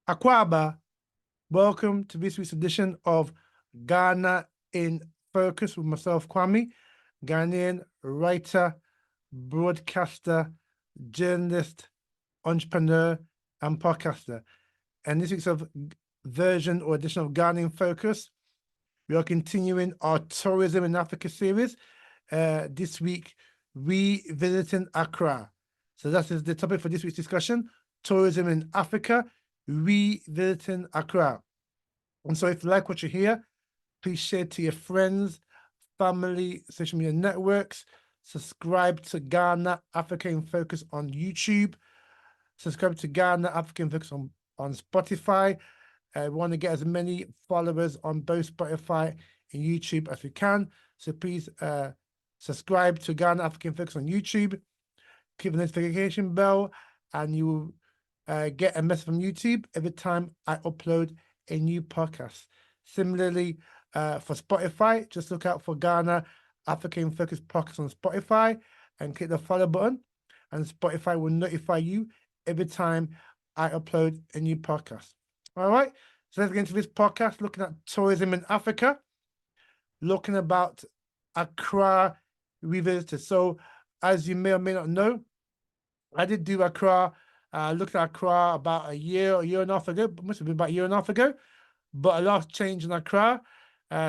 Akwaba, welcome to this week's edition of Ghana in Focus with myself, Kwame, Ghanaian writer, broadcaster, journalist, entrepreneur, and podcaster. And this week's version or edition of Ghana in Focus, we are continuing our Tourism in Africa series. This week, revisiting Accra. So that is the topic for this week's discussion, tourism in Africa, revisiting Accra. And so if you like what you hear, please share to your friends, family, social media networks, subscribe to Ghana Africa in Focus on YouTube, subscribe to Ghana Africa in Focus on Spotify. We want to get as many followers on both Spotify and YouTube as we can. So please subscribe to Ghana African Focus on YouTube, click the notification bell, and you will get a message from YouTube every time I upload a new podcast. Similarly, for Spotify, just look out for Ghana African Focus podcast on Spotify and click the follow button, and Spotify will notify you every time I upload a new podcast. All right, so let's get into this podcast looking at tourism in Africa, looking about Accra revisited. So, as you may or may not know, I did do Accra. Looked at Accra about a year and a half ago. Must have been about a year and a half ago. But a lot changed in Accra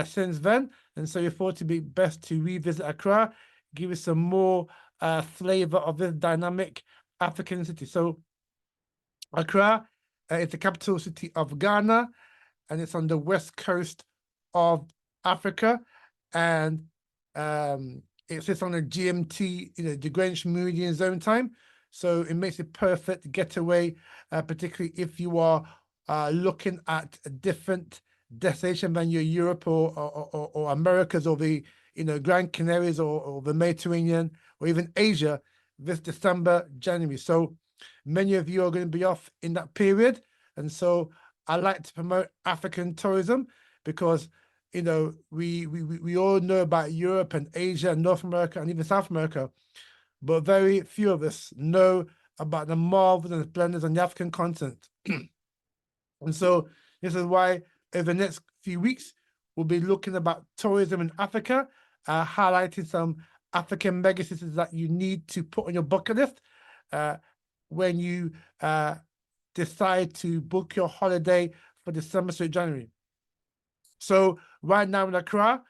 since then, and so we thought it'd be best to revisit Accra, give it some more flavor of this dynamic African city. So, Accra is the capital city of Ghana, and it's on the west coast of Africa, and it sits on the GMT, the Greenwich Meridian Zone time. So it makes it perfect getaway, particularly if you are looking at a different destination than your Europe or Americas or the Grand Canaries or the Mediterranean or even Asia this December, January. So many of you are going to be off in that period, and so I like to promote African tourism because we all know about Europe and Asia and North America and even South America, but very few of us know about the marvels and splendors on the African continent. And so this is why over the next few weeks, we'll be looking about tourism in Africa, highlighting some African megacities that you need to put on your bucket list when you decide to book your holiday for December to January. So right now in Accra,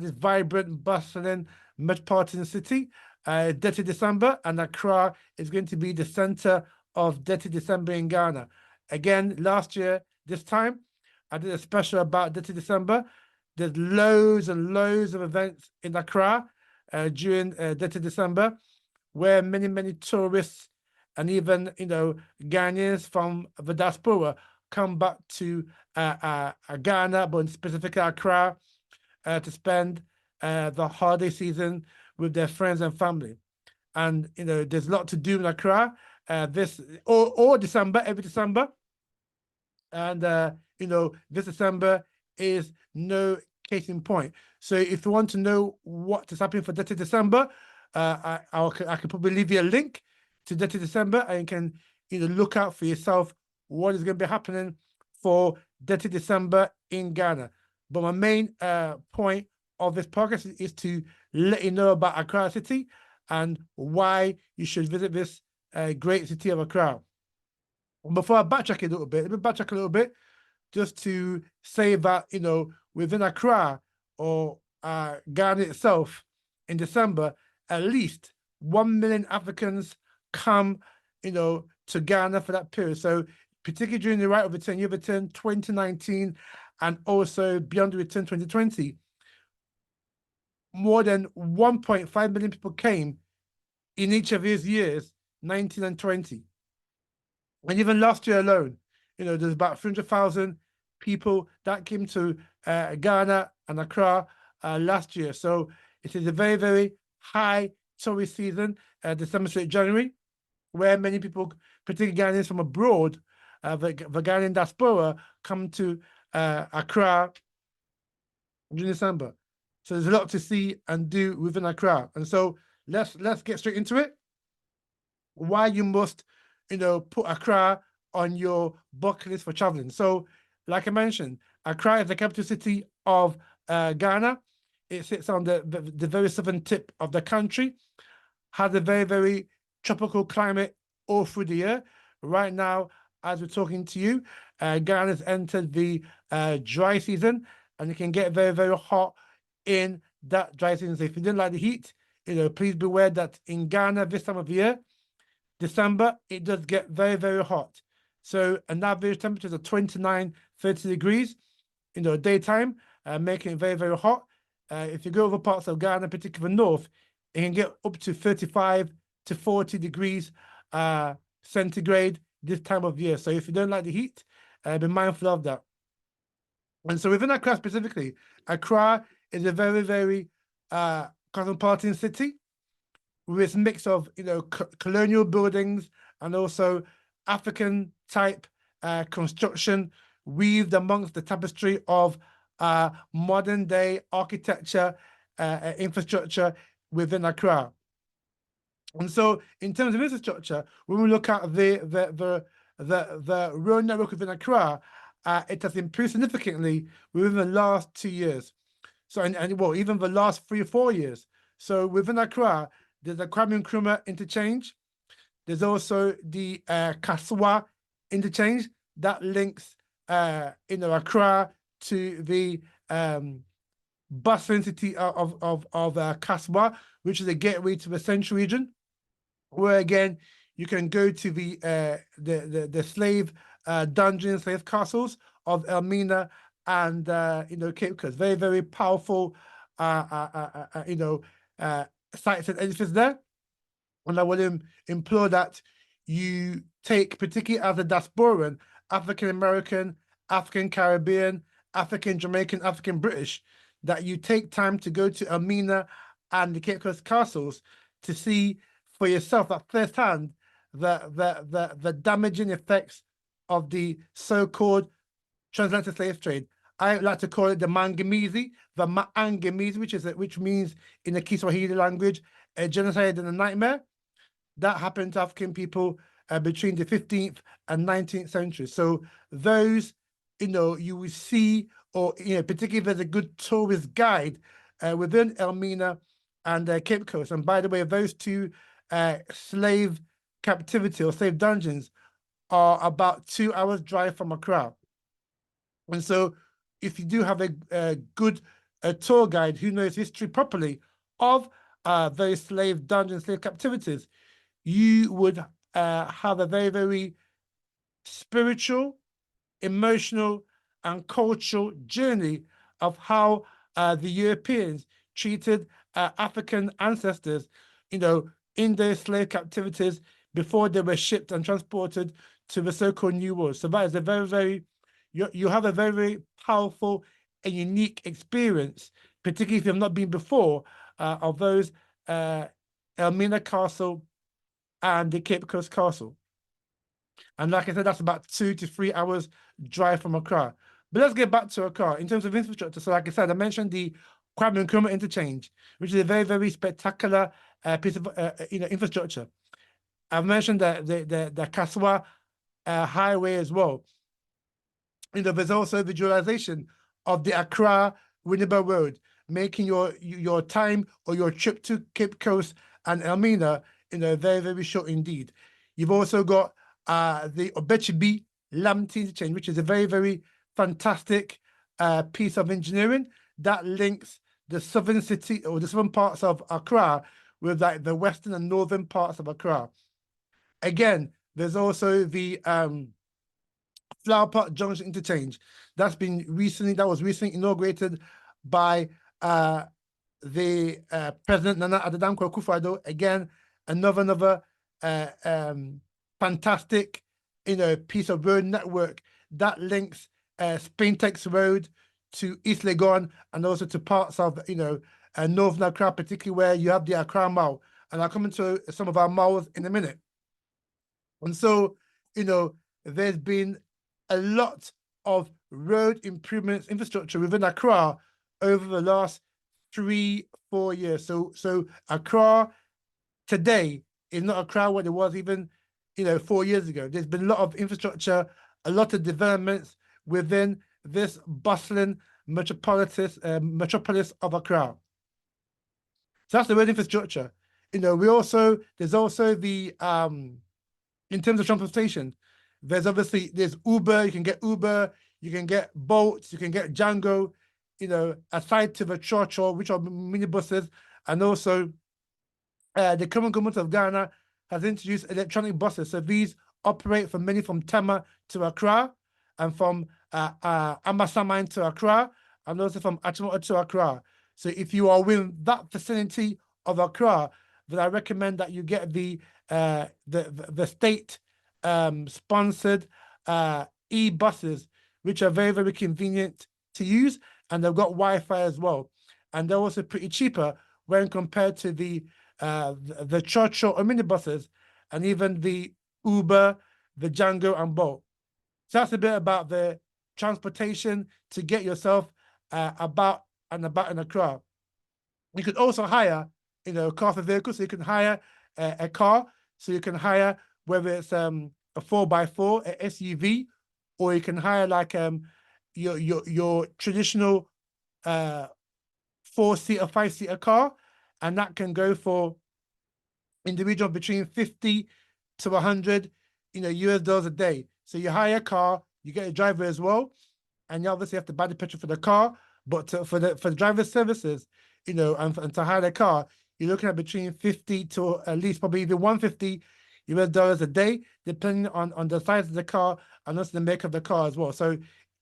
this vibrant, bustling metropolitan city, Detty December, and Accra is going to be the center of Detty December in Ghana. Again, last year, this time, I did a special about Detty December. There's loads and loads of events in Accra during Detty December, where many tourists and even Ghanaians from the diaspora come back to Ghana, but specifically Accra, to spend the holiday season with their friends and family. And there's a lot to do in Accra this or December, every December. And this December is no case in point. So if you want to know what is happening for Detty December, I could probably leave you a link to Detty December, and you can look out for yourself what is going to be happening for Detty December in Ghana. But my main point of this podcast is to let you know about Accra City and why you should visit this great city of Accra. Before I backtrack a little bit, let me backtrack a little bit just to say that, within Accra or Ghana itself in December, at least 1 million Africans come, to Ghana for that period. So particularly during the right of return, year return 2019, and also beyond the return 2020, more than 1.5 million people came in each of these years, 19 and 20. And even last year alone, there's about 300,000 people that came to Ghana and Accra last year. So it is a very, very high tourist season, December to January, where many people, particularly Ghanaians from abroad, the Ghanaian diaspora, come to Accra during December. So there's a lot to see and do within Accra. And so let's get straight into it. Why you must, put Accra on your bucket list for traveling. So, like I mentioned, Accra is the capital city of Ghana. It sits on the very southern tip of the country, has a very, very tropical climate all through the year. Right now, as we're talking to you, Ghana's entered the dry season, and it can get very, very hot in that dry season. So if you didn't like the heat, please beware that in Ghana this time of year, December, it does get very, very hot. So an average temperature of 29, 30 degrees, daytime, making it very, very hot. If you go over parts of Ghana, particularly north, it can get up to 35 to 40 degrees centigrade this time of year. So if you don't like the heat, be mindful of that. And so within Accra specifically, Accra is a very, very cosmopolitan city with its mix of, colonial buildings and also African type construction weaved amongst the tapestry of modern day architecture infrastructure within Accra. And so, in terms of infrastructure, when we look at the road network within Accra, it has improved significantly within the last 2 years. So, and well, even the last 3 or 4 years. So, within Accra, there's the Kwame Nkrumah interchange. There's also the Kasoa interchange that links, Accra to the bustling city of Kasoa, which is a gateway to the central region, where again you can go to the slave dungeons, slave castles of Elmina and Cape Coast. Very, very powerful sites and edifices there. And I would implore that you take, particularly as a diasporan, African American, African Caribbean, African Jamaican, African British, that you take time to go to Elmina and the Cape Coast castles to see for yourself at first hand the damaging effects of the so-called transatlantic slave trade. I like to call it the Mangamizi, which means in the Kiswahili language, a genocide and a nightmare that happened to African people between the 15th and 19th century. So those, you will see, or particularly if there's a good tourist guide within Elmina and Cape Coast. And by the way, those two slave captivity or slave dungeons are about 2 hours drive from Accra. And so if you do have a good tour guide who knows history properly of those slave dungeons, slave captivities, you would have a very, very spiritual, emotional, and cultural journey of how the Europeans treated African ancestors, in those slave captivities before they were shipped and transported to the so-called New World. So that is a very, very, you have a very, very powerful and unique experience, particularly if you've not been before, of those Elmina Castle and the Cape Coast Castle. And like I said, that's about 2 to 3 hours drive from Accra. But let's get back to Accra in terms of infrastructure. So like I said, I mentioned the Kwame Nkrumah interchange, which is a very, very spectacular piece of infrastructure. I've mentioned the Kasoa highway as well. There's also visualization of the Accra Winneba Road, making your time or your trip to Cape Coast and Elmina very, very short indeed. You've also got the Obechibi Lamte interchange, which is a very, very fantastic piece of engineering that links the southern city or the southern parts of Accra with like the western and northern parts of Accra. Again, there's also the Flower Park Junction interchange that was recently inaugurated by the President Nana Addo Akufo-Addo. Again, another fantastic piece of road network that links Spaintex Road to East Legon and also to parts of Northern Accra, particularly where you have the Accra Mall. And I'll come into some of our malls in a minute. And so, there's been a lot of road improvements, infrastructure within Accra over the last 3-4 years. So Accra today is not Accra what it was even 4 years ago. There's been a lot of infrastructure, a lot of developments within this bustling metropolis of Accra. So that's the word infrastructure. There's also the in terms of transportation, there's Uber, you can get Uber, you can get Bolt, you can get Django, aside to the Churchill, which are minibuses, and also the current government of Ghana has introduced electronic buses. So these operate from Tema to Accra, and from Amasaman to Accra, and also from Achimota to Accra. So if you are within that vicinity of Accra, then I recommend that you get the state sponsored e-buses, which are very, very convenient to use, and they've got Wi-Fi as well. And they're also pretty cheaper when compared to the Churchill or minibuses, and even the Uber, the Django, and Bolt. So that's a bit about the transportation to get yourself about in Accra. You could also hire, a car for vehicles. So you can hire a car. So you can hire whether it's a 4x4, a SUV, or you can hire like your traditional 4-seater, 5-seater car, and that can go for in the region of between 50 to 100, US dollars a day. So you hire a car, you get a driver as well, and you obviously have to buy the petrol for the car. But for the driver services, and to hire the car, you're looking at between 50 to at least probably even 150 US dollars a day, depending on the size of the car and also the make of the car as well. So,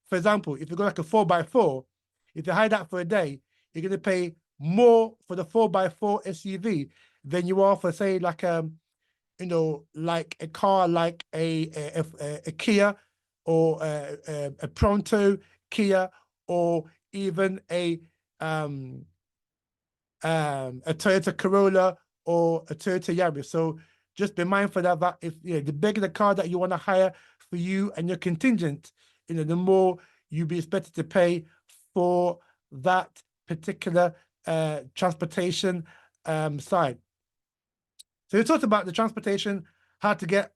for example, if you go like a 4x4, if you hire that for a day, you're going to pay more for the 4x4 SUV than you are for, say, like like a car like a Kia, or a Pronto Kia, or even a Toyota Corolla or a Toyota Yaris. So just be mindful that if the bigger the car that you want to hire for you and your contingent, the more you'll be expected to pay for that particular transportation side. So we talked about the transportation, how to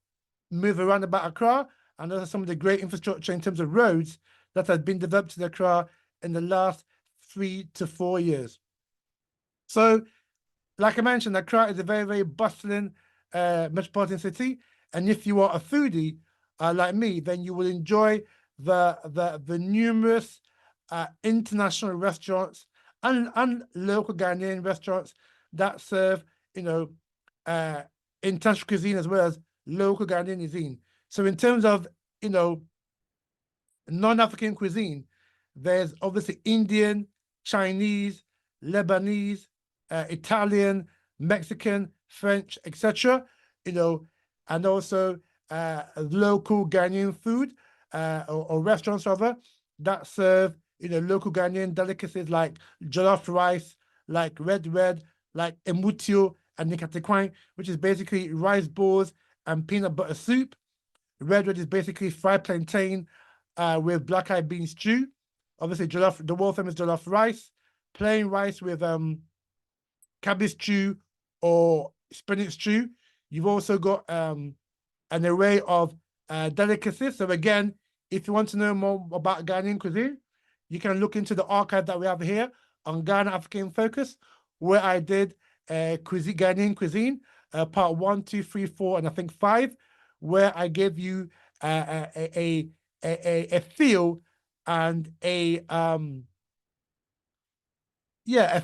move around about Accra, and those are some of the great infrastructure in terms of roads that has been developed in Accra in the last 3 to 4 years. So, like I mentioned, Accra is a very, very bustling metropolitan city, and if you are a foodie like me, then you will enjoy the numerous international restaurants and local Ghanaian restaurants that serve, international cuisine as well as local Ghanaian cuisine. So in terms of, non-African cuisine, there's obviously Indian, Chinese, Lebanese, Italian, Mexican, French, etc. And also local Ghanaian food or restaurants rather that serve local Ghanaian delicacies like jollof rice, like red, like emutio and nikatekwine, which is basically rice balls and peanut butter soup. Red is basically fried plantain with black-eyed bean stew. Obviously, the world famous jollof rice, plain rice with cabbage stew or spinach stew. You've also got an array of delicacies. So again, if you want to know more about Ghanaian cuisine, you can look into the archive that we have here on Ghana African Focus, where I did Ghanaian cuisine, part 1, 2, 3, 4, and I think 5, where I gave you a feel and a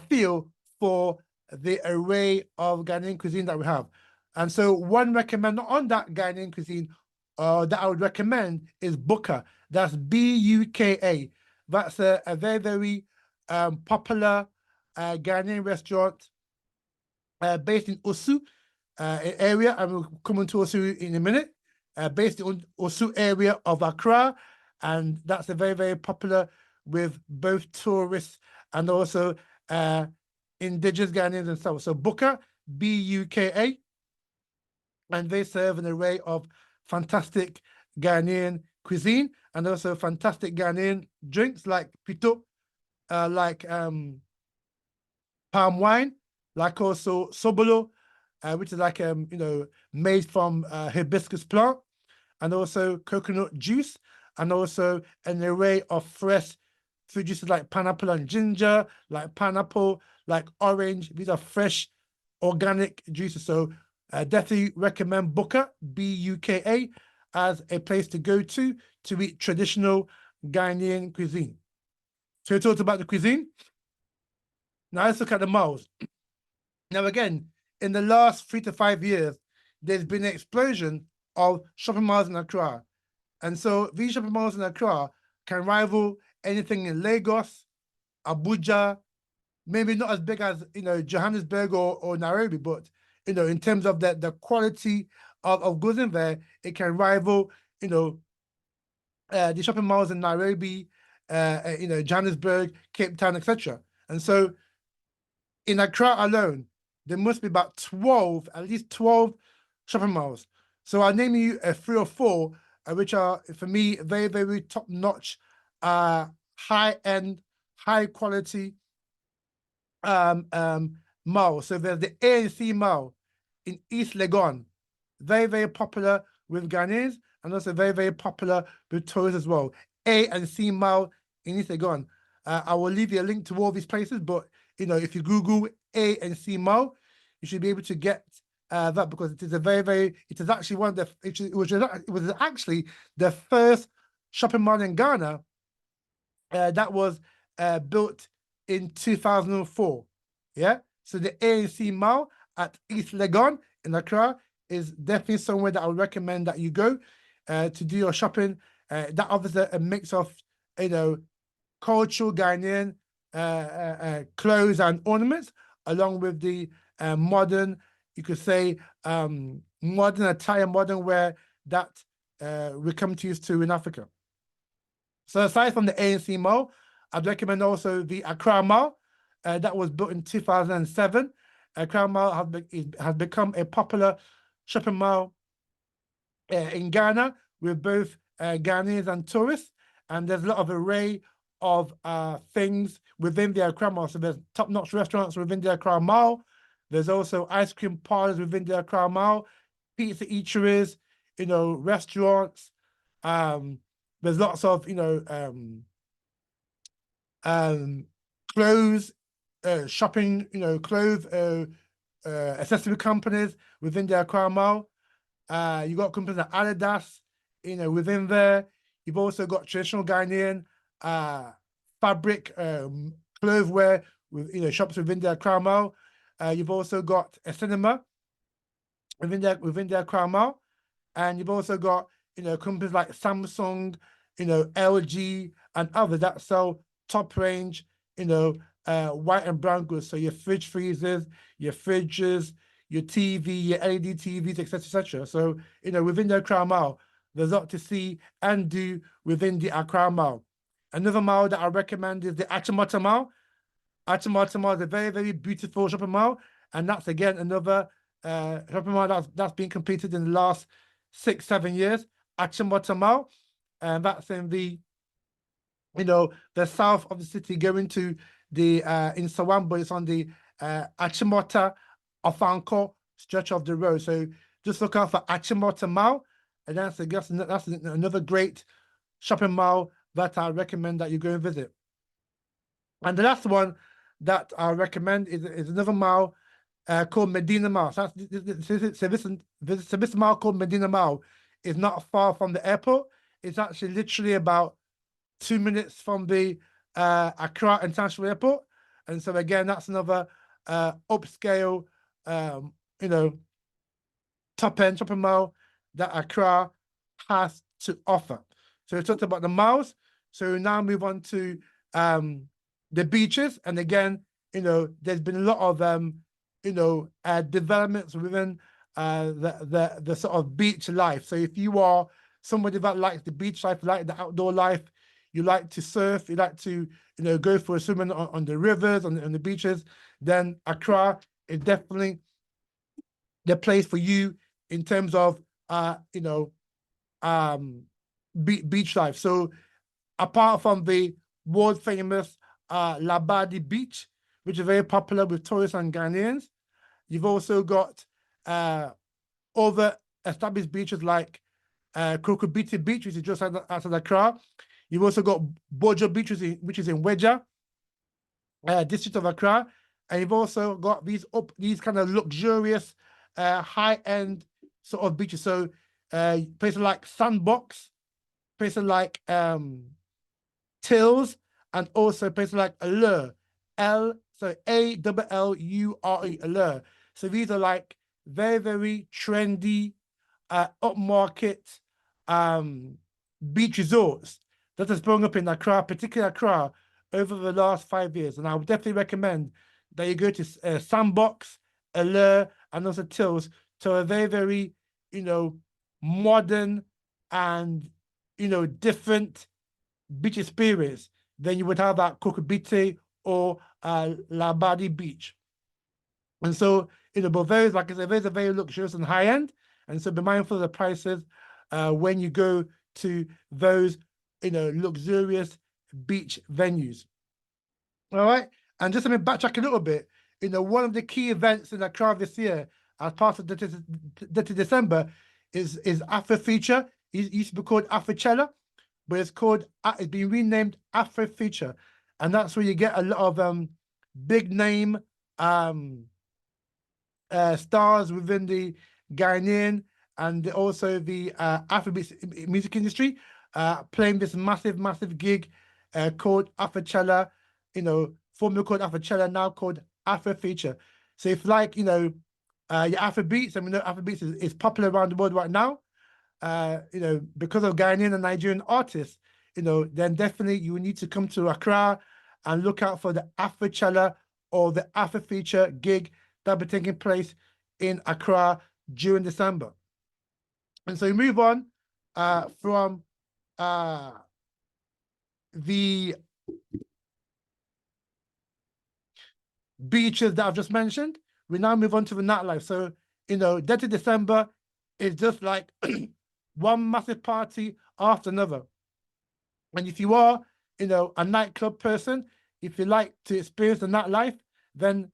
feel for the array of Ghanaian cuisine that we have. And so one recommend on that Ghanaian cuisine that I would recommend is Buka. That's Buka. That's a very, very popular Ghanaian restaurant based in Osu area, and we'll come into Osu in a minute. Based in Osu area of Accra, and that's a very, very popular with both tourists and also indigenous Ghanaians and stuff. So Buka, Buka, and they serve an array of fantastic Ghanaian cuisine and also fantastic Ghanaian drinks like pito, like palm wine, like also sobolo, which is like made from hibiscus plant, and also coconut juice, and also an array of fresh fruit juices like pineapple and ginger, like pineapple, like orange. These are fresh, organic juices. So definitely recommend Buka, Buka, as a place to go to eat traditional Ghanaian cuisine. So we talked about the cuisine. Now let's look at the malls. Now again, in the last 3 to 5 years, there's been an explosion of shopping malls in Accra. And so these shopping malls in Accra can rival anything in Lagos, Abuja, maybe not as big as Johannesburg or Nairobi, but in terms of the quality of goods in there, it can rival the shopping malls in Nairobi, Johannesburg, Cape Town, etc. And so in Accra alone, there must be about 12, at least 12 shopping malls. So I'll name you 3 or 4, which are, for me, very, very top-notch, high-end, high-quality mall. So there's the ANC Mall in East Legon, very, very popular with Ghanaians, and also very, very popular with tourists as well. A and C Mall in East Legon. I will leave you a link to all these places, but if you Google A and C Mall, you should be able to get that, because it is a very, very, it is actually one of the, it was actually the first shopping mall in Ghana that was built in 2004. Yeah, so the ANC Mall at East Legon in Accra is definitely somewhere that I would recommend that you go to do your shopping. That offers a mix of cultural Ghanaian clothes and ornaments, along with the modern, you could say, modern attire, modern wear that we come to used to in Africa. So aside from the ANC Mall, I'd recommend also the Accra Mall that was built in 2007. Accra Mall has become a popular shopping mall in Ghana with both Ghanaians and tourists. And there's a lot of array of things within the Accra Mall. So there's top-notch restaurants within the Accra Mall. There's also ice cream parlors within the Accra Mall, pizza eateries, restaurants. There's lots of, clothes, shopping, clothes, accessory companies within the Accra Mall. You got companies like Adidas, within there. You've also got traditional Ghanaian fabric, clotheswear with shops within the Accra Mall. You've also got a cinema within the Accra Mall, and you've also got companies like Samsung, LG, and others that sell top range, white and brown goods. So your fridge freezers, your fridges, your TV, your LED TVs, etc., etc. So within the Accra Mall, there's a lot to see and do within the Accra Mall. Another mall that I recommend is the Achimota Mall. Achimota Mall is a very, very beautiful shopping mall, and that's again another shopping mall that's been completed in the last 6-7 years. Achimota Mall, and that's in the the south of the city, going to the in Sawambo. It's on the Achimota Ofanko stretch of the road. So just look out for Achimota Mall, and that's another great shopping mall that I recommend that you go and visit. And the last one that I recommend is another mall called Medina Mall. So this mall called Medina Mall is not far from the airport. It's actually literally about 2 minutes from the Accra International Airport. And so again, that's another upscale, top-end shopping mall that Accra has to offer. So we talked about the malls. So we now move on to the beaches. And again, there's been a lot of developments within the sort of beach life. So if you are somebody that likes the beach life, like the outdoor life, you like to surf, you like to go for a swimming on the rivers, on the beaches, then Accra is definitely the place for you in terms of beach life. So apart from the world famous Labadi Beach, which is very popular with tourists and Ghanaians, you've also got other established beaches like Kokobiti Beach, which is just outside Accra. You've also got Bojo Beach, which is in Weja, district of Accra, and you've also got these kind of luxurious, high-end sort of beaches. So places like Sandbox, places like Tills, and also places like Allure, Allure, Allure. So these are like very, very trendy, upmarket beach resorts that has sprung up in Accra, particularly Accra, over the last 5 years. And I would definitely recommend that you go to Sandbox, Allure, and also Tills to a very, very, modern and, different beach experience than you would have at Kokobite or Labadi Beach. And so, but those, like I said, those are very luxurious and high end. And so be mindful of the prices when you go to those, luxurious beach venues. All right. And just let me backtrack a little bit. One of the key events in Accra this year, as part of Detty December, is Afro Feature. It used to be called Africhella, but it's been renamed Afro Feature. And that's where you get a lot of big name stars within the Ghanaian and also the Afrobeat music industry, playing this massive, massive gig called Africhella, formerly called Africhella, now called Afro Feature. So if like, your Afrobeats, and we know Afrobeats is popular around the world right now, because of Ghanaian and Nigerian artists, then definitely you need to come to Accra and look out for the Africhella or the Afro Feature gig that'll be taking place in Accra during December. And so we move on from the beaches that I've just mentioned. We now move on to the nightlife. So, Detty December is just like one massive party after another. And if you are, a nightclub person, if you like to experience the nightlife, then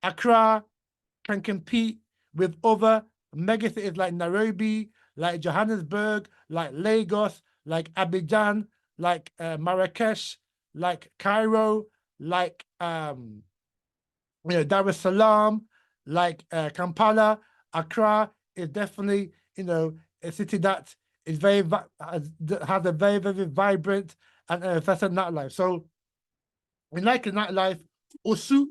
Accra can compete with other megacities like Nairobi, like Johannesburg, like Lagos, like Abidjan, like Marrakesh, like Cairo, like Dar es Salaam, like Kampala. Accra is definitely a city that is has a very, very vibrant and festive nightlife. So in like a nightlife, Osu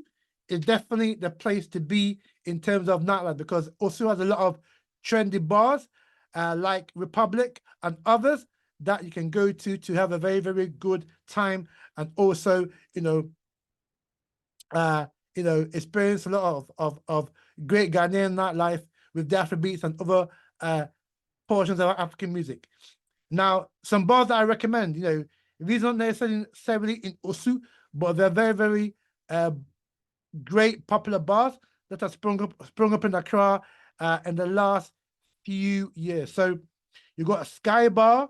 is definitely the place to be in terms of nightlife, because Osu has a lot of trendy bars like Republic and others that you can go to have a very, very good time, and also experience a lot of great Ghanaian nightlife with the Afrobeats and other portions of African music. Now, some bars that I recommend, these aren't necessarily in Osu, but they're very, very great popular bars that have sprung up in Accra in the last few years. So you've got Sky Bar,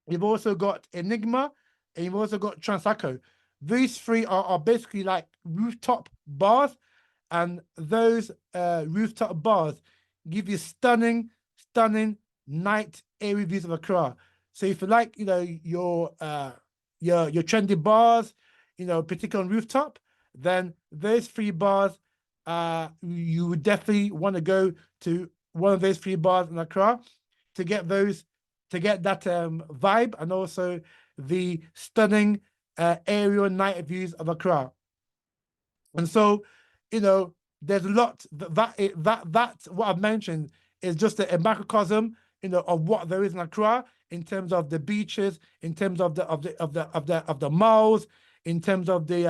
you've also got Enigma, and you've also got Transaco. These three are basically like rooftop bars, and those rooftop bars give you stunning, stunning night area views of Accra. So if you like, your trendy bars, particularly on rooftop, then those three bars, you would definitely want to go to one of those three bars in Accra to get that vibe, and also the stunning aerial night views of Accra. And so, there's a lot that what I've mentioned is just a microcosm, of what there is in Accra in terms of the beaches, in terms of the malls, in terms of the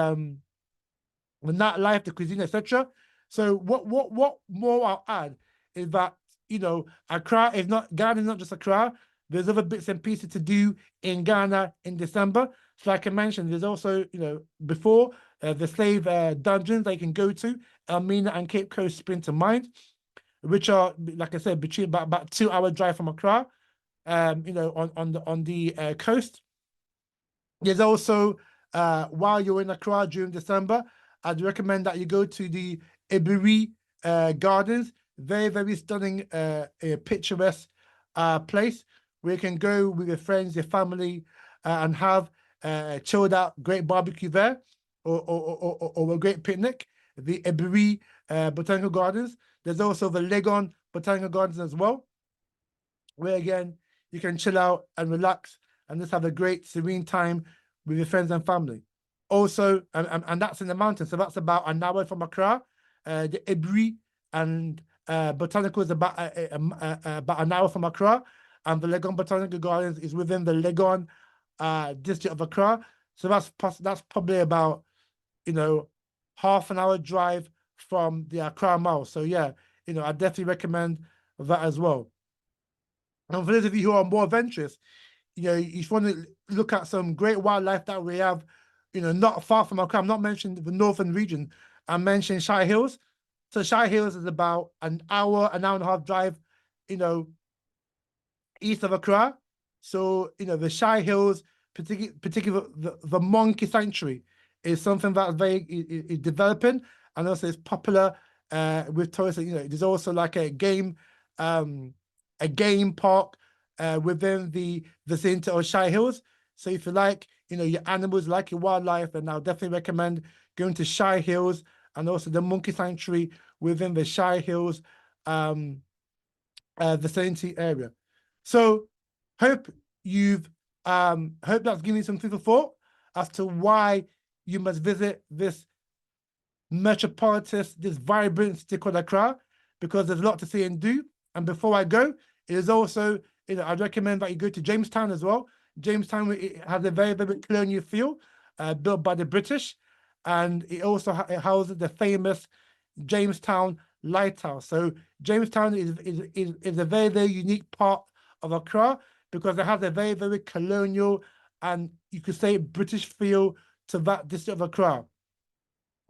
nightlife, the cuisine, etc. So what more I'll add is that Accra is not Ghana is not just Accra. There's other bits and pieces to do in Ghana in December. So like I mentioned, there's also before the slave dungeons they can go to. Elmina and Cape Coast spring to mind, which are, like I said, between about 2-hour drive from Accra. On the coast. There's also while you're in Accra during December, I'd recommend that you go to the Ebiri Gardens. Very, very stunning, picturesque place where you can go with your friends, your family, and have chilled out, great barbecue there, or a great picnic. The Ebury Botanical Gardens. There's also the Legon Botanical Gardens as well, where again you can chill out and relax and just have a great serene time with your friends and family. Also, and that's in the mountains, so that's about an hour from Accra. The Ebury and Botanical is about an hour from Accra, and the Legon Botanical Gardens is within the Legon district of Accra. So that's probably about, half an hour drive from the Accra Mall. So yeah, I definitely recommend that as well. And for those of you who are more adventurous, you want to look at some great wildlife that we have, not far from Accra. I'm not mentioning the northern region. I'm mentioning Shire Hills. So Shire Hills is about an hour and a half drive, east of Accra. So, the Shire Hills, particularly the monkey sanctuary, is something that's very is developing, and also it's popular with tourists. There's also like a game park within the vicinity of Shire Hills. So if you like, your animals, like your wildlife, then I'll definitely recommend going to Shire Hills and also the monkey sanctuary within the Shire Hills vicinity area. So hope that's giving you some food for thought as to why you must visit this metropolis, this vibrant city called Accra, because there's a lot to see and do. And before I go, it is also, I'd recommend that you go to Jamestown as well. Jamestown, it has a very, very colonial feel, built by the British, and it also it houses the famous Jamestown Lighthouse. So Jamestown is a very, very unique part of Accra because it has a very, very colonial and you could say British feel to that district of Accra.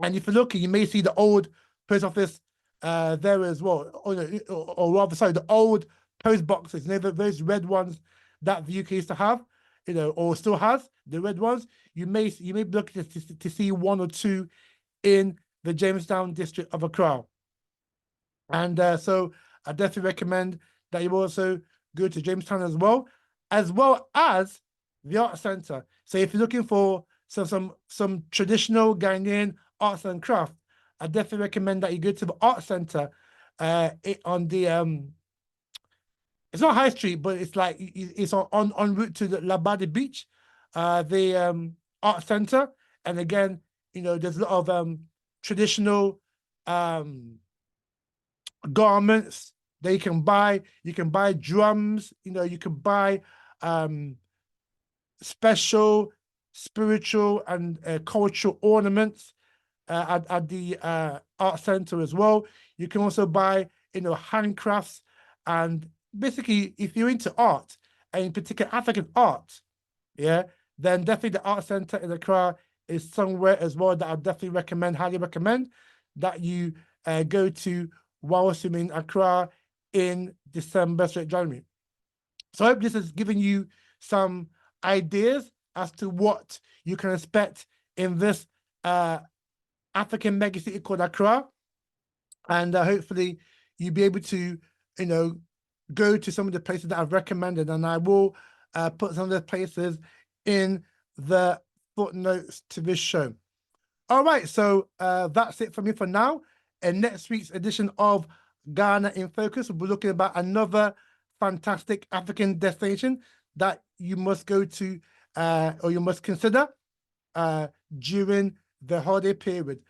And if you're looking, you may see the old post office there as well, or rather, sorry, the old post boxes, those red ones that the UK used to have, or still has, the red ones. You may be looking to see one or two in the Jamestown district of Accra. And so I definitely recommend that you also go to Jamestown as well as the Art Centre. So if you're looking for some traditional Ghanaian arts and craft, I definitely recommend that you go to the Art Centre on the it's not High Street, but it's like it's on route to the Labadi Beach, the Art Centre. And again, there's a lot of traditional garments that you can buy. You can buy drums, you can buy special spiritual and cultural ornaments at the Art Centre as well. You can also buy, handcrafts. And basically, if you're into art, and in particular African art, yeah, then definitely the Art Centre in Accra is somewhere as well that I definitely highly recommend that you go to whilst you're in Accra in December, January. So I hope this has given you some ideas as to what you can expect in this African mega city called Accra. And hopefully you'll be able to, go to some of the places that I've recommended, and I will put some of the places in the footnotes to this show. All right, so that's it for me for now. In next week's edition of Ghana in Focus, we'll be looking about another fantastic African destination that you must go to or you must consider during the holiday period.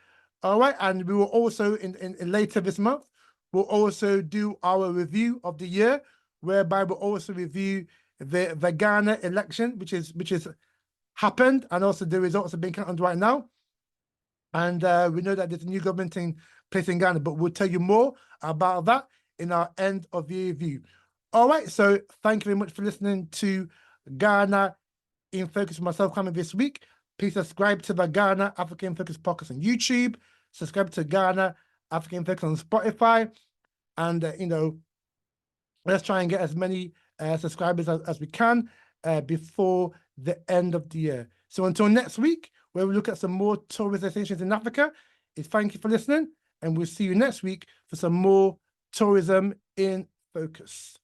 All right, and we will also in later this month, we'll also do our review of the year, whereby we'll also review the Ghana election, which is happened, and also the results are being counted right now. And we know that there's a new government in place in Ghana, but we'll tell you more about that in our end of year review. All right, so thank you very much for listening to Ghana in Focus with myself, Kwame, this week. Please subscribe to the Ghana Africa in Focus podcast on YouTube. Subscribe to Ghana Africa in Focus on Spotify. And, let's try and get as many subscribers as we can before the end of the year. So until next week, where we look at some more tourist destinations in Africa, thank you for listening and we'll see you next week for some more tourism in focus.